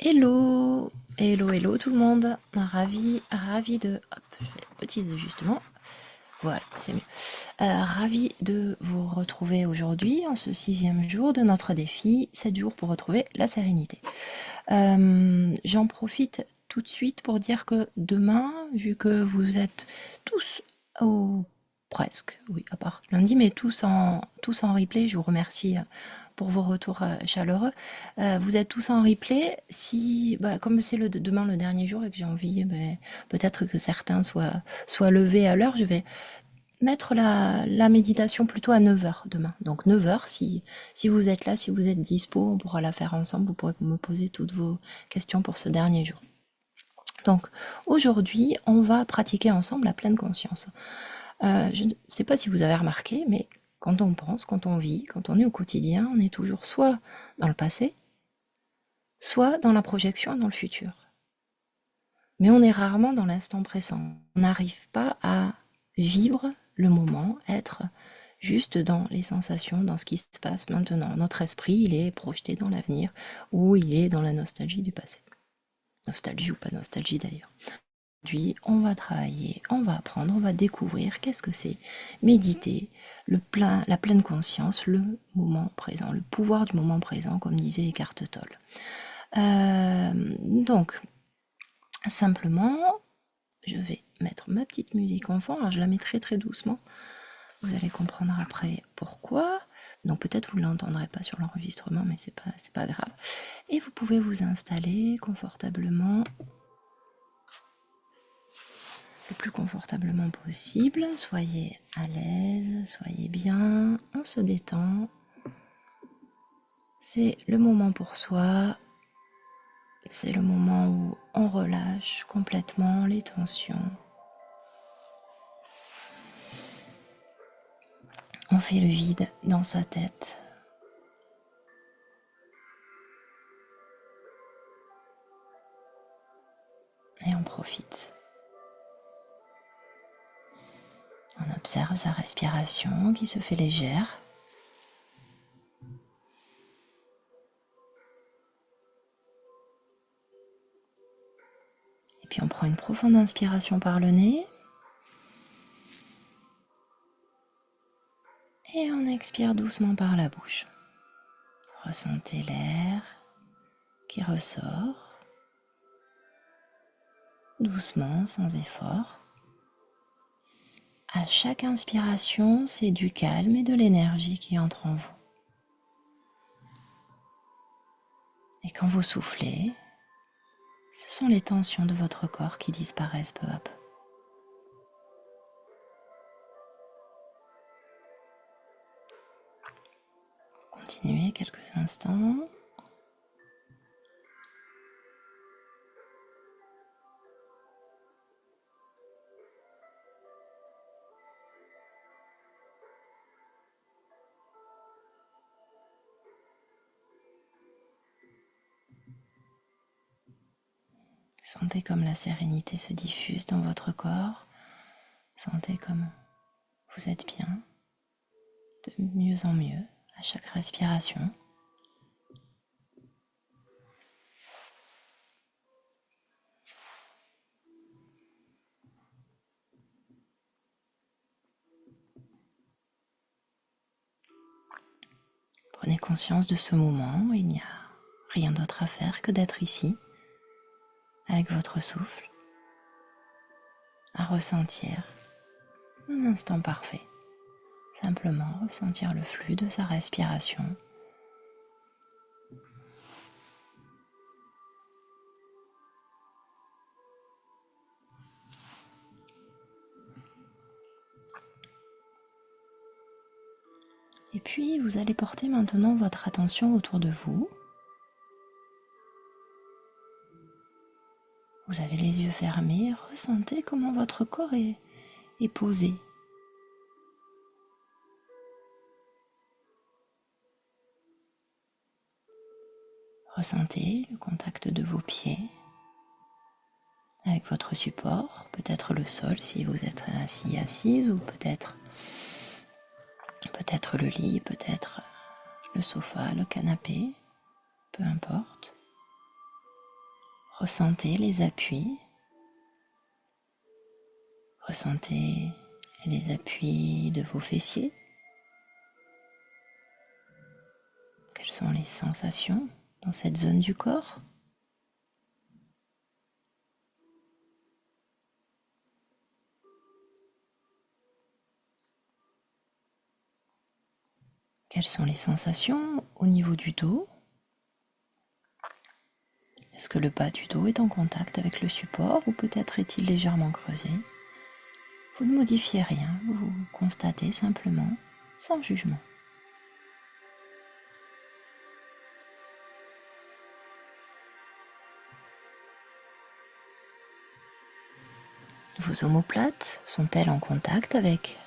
Hello, hello, hello tout le monde. Ravi de... Hop, je fais petits ajustements. Voilà, c'est mieux. Ravi de vous retrouver aujourd'hui en ce 6e jour de notre défi, 7 jours pour retrouver la sérénité. J'en profite tout de suite pour dire que demain, vu que vous êtes tous au presque, oui, à part lundi, mais tous en replay, je vous remercie pour vos retours chaleureux. Vous êtes tous en replay. Si, bah, comme c'est demain le dernier jour et que j'ai envie, peut-être que certains soient levés à l'heure, je vais mettre la méditation plutôt à 9 heures demain. Donc 9 heures, si vous êtes là, si vous êtes dispo, on pourra la faire ensemble. Vous pourrez me poser toutes vos questions pour ce dernier jour. Donc aujourd'hui, on va pratiquer ensemble la pleine conscience. Je ne sais pas si vous avez remarqué, mais quand on pense, quand on vit, quand on est au quotidien, on est toujours soit dans le passé, soit dans la projection et dans le futur. Mais on est rarement dans l'instant présent. On n'arrive pas à vivre le moment, être juste dans les sensations, dans ce qui se passe maintenant. Notre esprit, il est projeté dans l'avenir ou il est dans la nostalgie du passé. Nostalgie ou pas nostalgie d'ailleurs. Aujourd'hui, on va travailler, on va apprendre, on va découvrir qu'est-ce que c'est méditer, la pleine conscience, le moment présent, le pouvoir du moment présent, comme disait Eckhart Tolle. Donc, simplement, je vais mettre ma petite musique en fond. Alors, je la mets très très doucement. Vous allez comprendre après pourquoi. Donc peut-être vous ne l'entendrez pas sur l'enregistrement, mais c'est pas grave. Et vous pouvez vous installer confortablement, le plus confortablement possible. Soyez à l'aise, soyez bien, on se détend. C'est le moment pour soi. C'est le moment où on relâche complètement les tensions. On fait le vide dans sa tête. Et on profite. On observe sa respiration qui se fait légère. Et puis on prend une profonde inspiration par le nez. Et on expire doucement par la bouche. Ressentez l'air qui ressort, doucement, sans effort. À chaque inspiration, c'est du calme et de l'énergie qui entre en vous. Et quand vous soufflez, ce sont les tensions de votre corps qui disparaissent peu à peu. Continuez quelques instants. Sentez comme la sérénité se diffuse dans votre corps. Sentez comme vous êtes bien, de mieux en mieux à chaque respiration. Prenez conscience de ce moment où il n'y a rien d'autre à faire que d'être ici, avec votre souffle, à ressentir un instant parfait. Simplement ressentir le flux de sa respiration. Et puis, vous allez porter maintenant votre attention autour de vous. Vous avez les yeux fermés, ressentez comment votre corps est posé. Ressentez le contact de vos pieds avec votre support, peut-être le sol si vous êtes assis, assise, ou peut-être le lit, peut-être le sofa, le canapé, peu importe. Ressentez les appuis. Ressentez les appuis de vos fessiers. Quelles sont les sensations dans cette zone du corps? Quelles sont les sensations au niveau du dos? Est-ce que le bas du dos est en contact avec le support ou peut-être est-il légèrement creusé? Vous ne modifiez rien, vous constatez simplement, sans jugement. Vos omoplates sont-elles en contact avec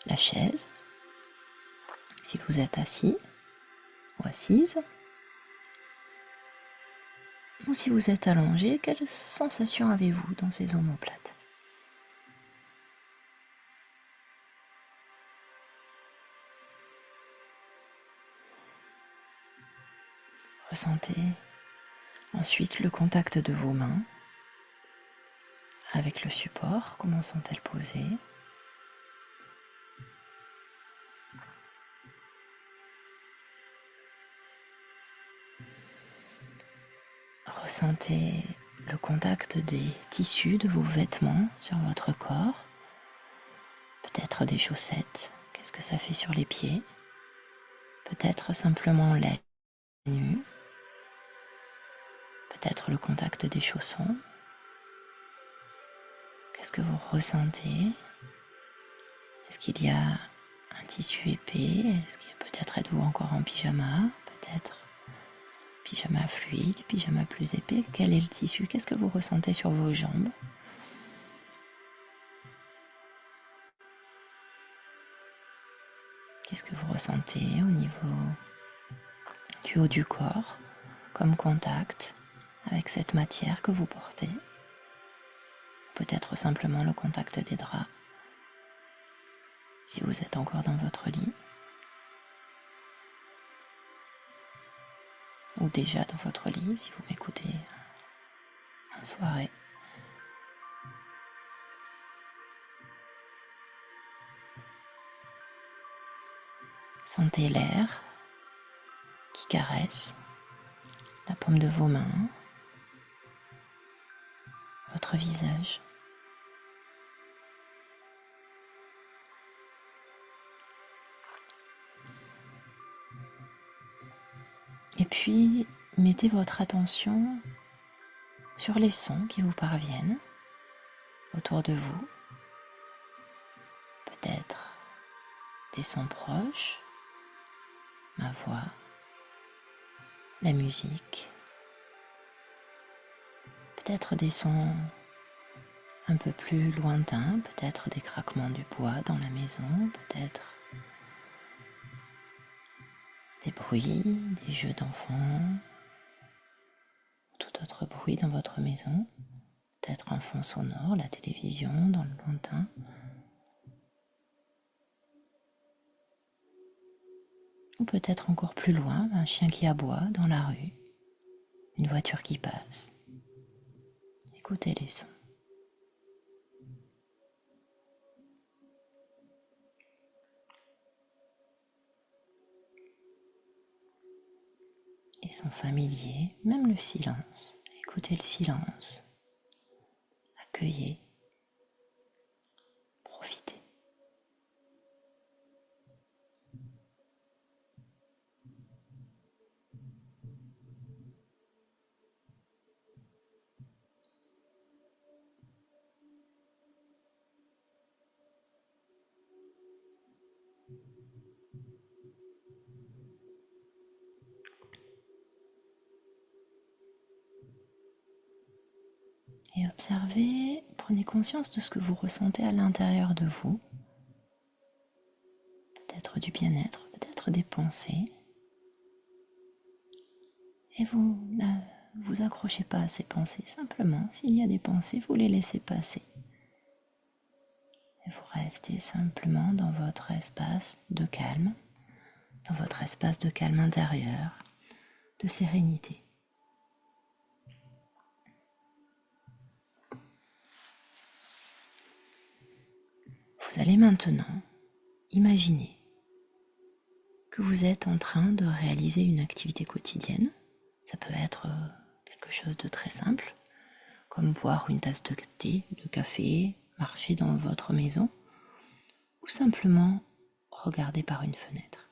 la chaise? Si vous êtes assis ou assise, ou si vous êtes allongé, quelle sensation avez-vous dans ces omoplates? Ressentez ensuite le contact de vos mains avec le support. Comment sont-elles posées? Ressentez le contact des tissus de vos vêtements sur votre corps. Peut-être des chaussettes. Qu'est-ce que ça fait sur les pieds? Peut-être simplement les nus. Peut-être le contact des chaussons. Qu'est-ce que vous ressentez? Est-ce qu'il y a un tissu épais? Est-ce que peut-être êtes-vous encore en pyjama? Peut-être pyjama fluide, pyjama plus épais. Quel est le tissu? Qu'est-ce que vous ressentez sur vos jambes? Qu'est-ce que vous ressentez au niveau du haut du corps comme contact avec cette matière que vous portez? Peut-être simplement le contact des draps si vous êtes encore dans votre lit ou déjà dans votre lit si vous m'écoutez en soirée. Sentez l'air qui caresse la paume de vos mains, votre visage. Et puis, mettez votre attention sur les sons qui vous parviennent autour de vous. Peut-être des sons proches, ma voix, la musique. Peut-être des sons un peu plus lointains, peut-être des craquements du bois dans la maison, peut-être des bruits, des jeux d'enfants, tout autre bruit dans votre maison, peut-être un fond sonore, la télévision dans le lointain. Ou peut-être encore plus loin, un chien qui aboie dans la rue, une voiture qui passe. Écoutez les sons. Des sons familiers, même le silence. Écoutez le silence. Accueillez. Profitez. Et observez, prenez conscience de ce que vous ressentez à l'intérieur de vous. Peut-être du bien-être, peut-être des pensées. Et vous ne vous accrochez pas à ces pensées, simplement, s'il y a des pensées, vous les laissez passer. Et vous restez simplement dans votre espace de calme, dans votre espace de calme intérieur, de sérénité. Vous allez maintenant imaginer que vous êtes en train de réaliser une activité quotidienne. Ça peut être quelque chose de très simple, comme boire une tasse de thé, de café, marcher dans votre maison, ou simplement regarder par une fenêtre.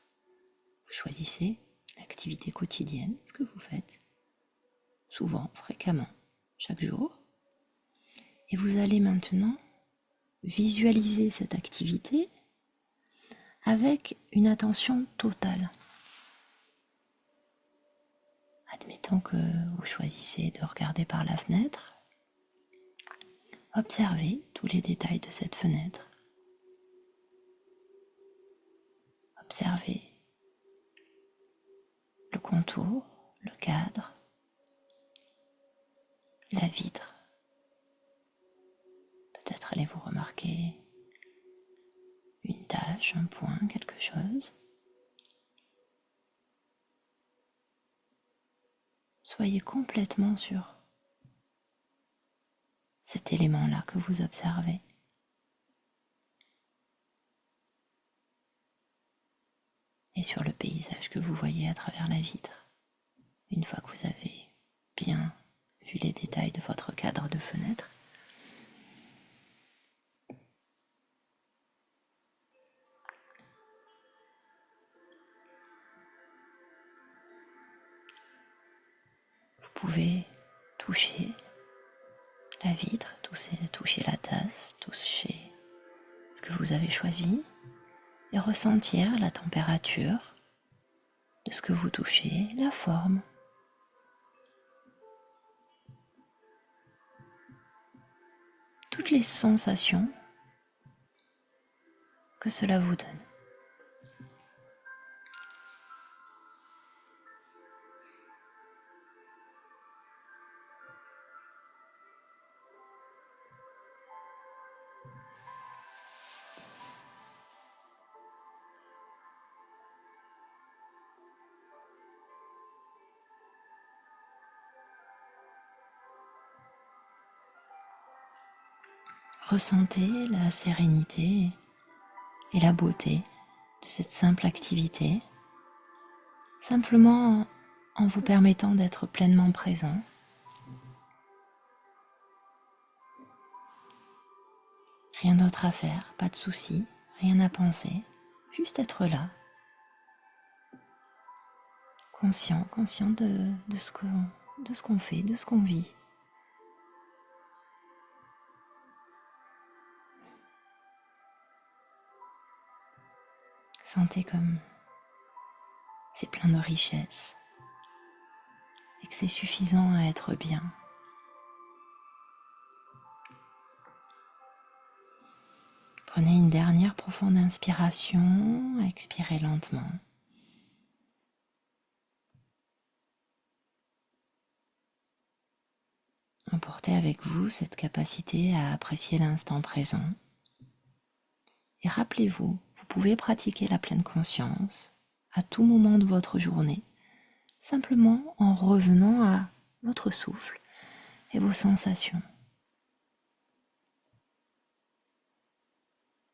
Vous choisissez l'activité quotidienne, ce que vous faites, souvent, fréquemment, chaque jour, et vous allez maintenant visualiser cette activité avec une attention totale. Admettons que vous choisissez de regarder par la fenêtre. Observez tous les détails de cette fenêtre. Observez le contour, le cadre, la vitre. Peut-être allez-vous remarquer une tache, un point, quelque chose. Soyez complètement sur cet élément-là que vous observez. Et sur le paysage que vous voyez à travers la vitre. Une fois que vous avez bien vu les détails de votre cadre de fenêtre, vous pouvez toucher la vitre, toucher la tasse, toucher ce que vous avez choisi et ressentir la température de ce que vous touchez, la forme. Toutes les sensations que cela vous donne. Ressentez la sérénité et la beauté de cette simple activité, simplement en vous permettant d'être pleinement présent. Rien d'autre à faire, pas de soucis, rien à penser, juste être là, conscient de ce qu'on fait, de ce qu'on vit. Sentez comme c'est plein de richesse et que c'est suffisant à être bien. Prenez une dernière profonde inspiration, expirez lentement. Emportez avec vous cette capacité à apprécier l'instant présent. Et rappelez-vous, vous pouvez pratiquer la pleine conscience à tout moment de votre journée, simplement en revenant à votre souffle et vos sensations.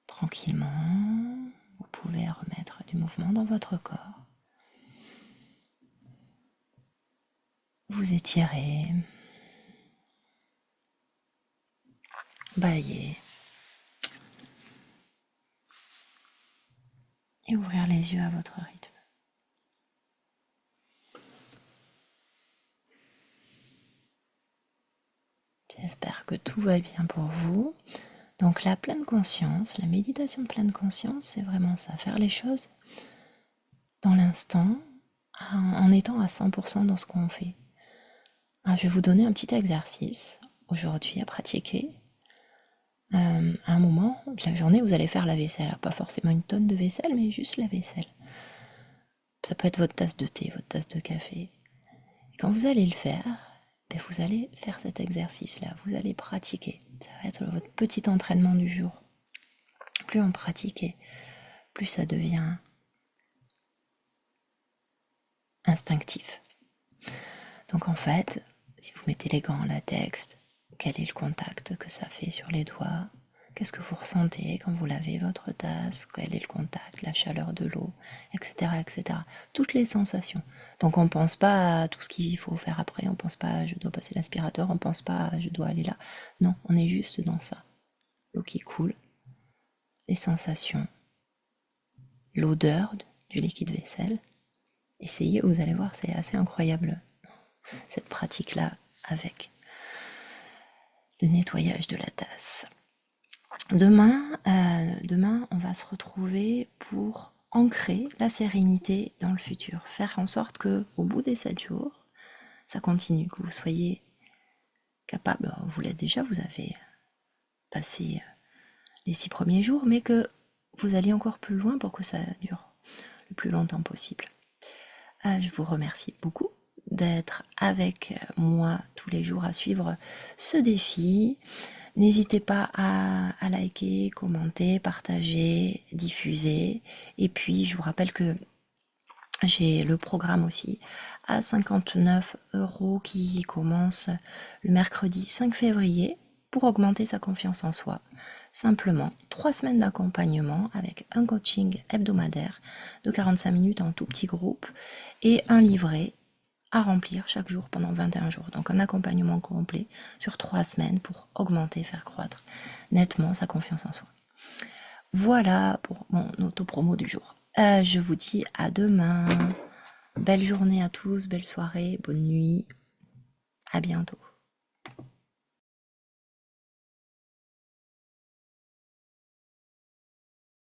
Tranquillement, vous pouvez remettre du mouvement dans votre corps. Vous étirez, bailler et ouvrir les yeux à votre rythme. J'espère que tout va bien pour vous. Donc la pleine conscience, la méditation de pleine conscience, c'est vraiment ça, faire les choses dans l'instant, en étant à 100% dans ce qu'on fait. Alors, je vais vous donner un petit exercice aujourd'hui à pratiquer. À un moment de la journée, vous allez faire la vaisselle. Alors, pas forcément une tonne de vaisselle, mais juste la vaisselle. Ça peut être votre tasse de thé, votre tasse de café. Et quand vous allez le faire, vous allez faire cet exercice-là. Vous allez pratiquer. Ça va être votre petit entraînement du jour. Plus on pratique, plus ça devient instinctif. Donc en fait, si vous mettez les gants en latex, quel est le contact que ça fait sur les doigts? Qu'est-ce que vous ressentez quand vous lavez votre tasse? Quel est le contact, la chaleur de l'eau, etc., etc. Toutes les sensations. Donc on ne pense pas à tout ce qu'il faut faire après, on ne pense pas à je dois passer l'aspirateur, on ne pense pas à je dois aller là. Non, on est juste dans ça. L'eau qui coule, les sensations, l'odeur du liquide vaisselle. Essayez, vous allez voir, c'est assez incroyable cette pratique-là avec le nettoyage de la tasse. Demain, on va se retrouver pour ancrer la sérénité dans le futur. Faire en sorte que, au bout des 7 jours, ça continue, que vous soyez capable, vous l'êtes déjà, vous avez passé les 6 premiers jours, mais que vous alliez encore plus loin pour que ça dure le plus longtemps possible. Je vous remercie beaucoup d'être avec moi tous les jours à suivre ce défi. N'hésitez pas à liker, commenter, partager, diffuser. Et puis, je vous rappelle que j'ai le programme aussi à 59 € qui commence le mercredi 5 février pour augmenter sa confiance en soi. Simplement 3 semaines d'accompagnement avec un coaching hebdomadaire de 45 minutes en tout petit groupe et un livret à remplir chaque jour pendant 21 jours. Donc un accompagnement complet sur 3 semaines pour augmenter, faire croître nettement sa confiance en soi. Voilà pour mon auto-promo du jour. Je vous dis à demain. Belle journée à tous, belle soirée, bonne nuit. À bientôt.